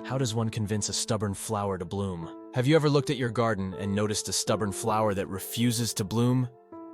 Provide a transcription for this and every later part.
How does one convince a stubborn flower to bloom? Have you ever looked at your garden and noticed a stubborn flower that refuses to bloom?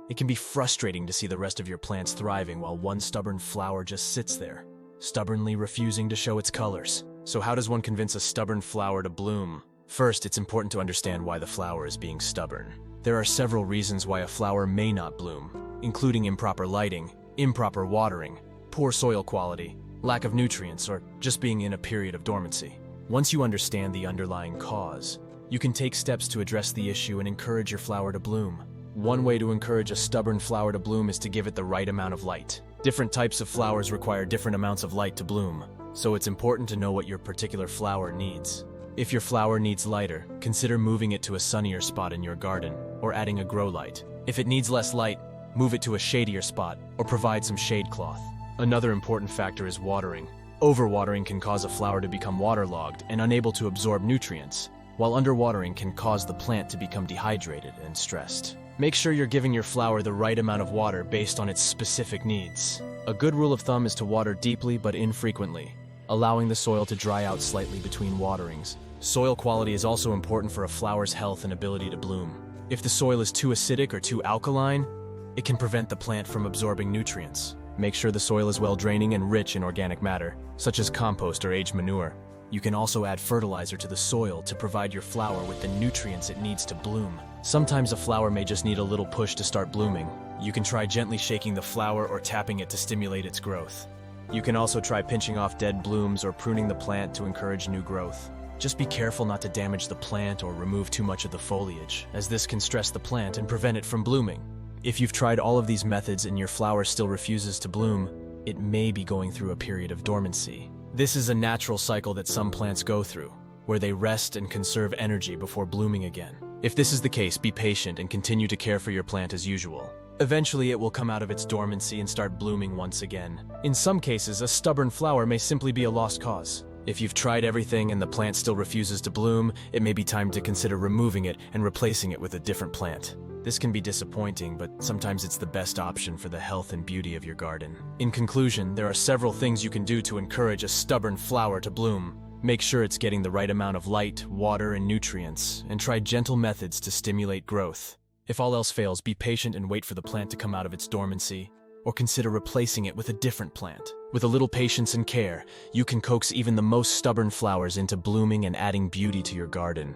It can be frustrating to see the rest of your plants thriving while one stubborn flower just sits there, stubbornly refusing to show its colors. So how does one convince a stubborn flower to bloom? First, it's important to understand why the flower is being stubborn. There are several reasons why a flower may not bloom, including improper lighting, improper watering, poor soil quality, lack of nutrients, or just being in a period of dormancy. Once you understand the underlying cause, you can take steps to address the issue and encourage your flower to bloom. One way to encourage a stubborn flower to bloom is to give it the right amount of light. Different types of flowers require different amounts of light to bloom, so it's important to know what your particular flower needs. If your flower needs lighter, consider moving it to a sunnier spot in your garden, or adding a grow light. If it needs less light, move it to a shadier spot, or provide some shade cloth. Another important factor is watering. Overwatering can cause a flower to become waterlogged and unable to absorb nutrients, while underwatering can cause the plant to become dehydrated and stressed. Make sure you're giving your flower the right amount of water based on its specific needs. A good rule of thumb is to water deeply but infrequently, allowing the soil to dry out slightly between waterings. Soil quality is also important for a flower's health and ability to bloom. If the soil is too acidic or too alkaline, it can prevent the plant from absorbing nutrients. Make sure the soil is well draining and rich in organic matter, such as compost or aged manure. You can also add fertilizer to the soil to provide your flower with the nutrients it needs to bloom. Sometimes a flower may just need a little push to start blooming. You can try gently shaking the flower or tapping it to stimulate its growth. You can also try pinching off dead blooms or pruning the plant to encourage new growth. Just be careful not to damage the plant or remove too much of the foliage, as this can stress the plant and prevent it from blooming. If you've tried all of these methods and your flower still refuses to bloom, it may be going through a period of dormancy. This is a natural cycle that some plants go through, where they rest and conserve energy before blooming again. If this is the case, be patient and continue to care for your plant as usual. Eventually, it will come out of its dormancy and start blooming once again. In some cases, a stubborn flower may simply be a lost cause. If you've tried everything and the plant still refuses to bloom, it may be time to consider removing it and replacing it with a different plant. This can be disappointing, but sometimes it's the best option for the health and beauty of your garden. In conclusion, there are several things you can do to encourage a stubborn flower to bloom. Make sure it's getting the right amount of light, water, and nutrients, and try gentle methods to stimulate growth. If all else fails, be patient and wait for the plant to come out of its dormancy, or consider replacing it with a different plant. With a little patience and care, you can coax even the most stubborn flowers into blooming and adding beauty to your garden.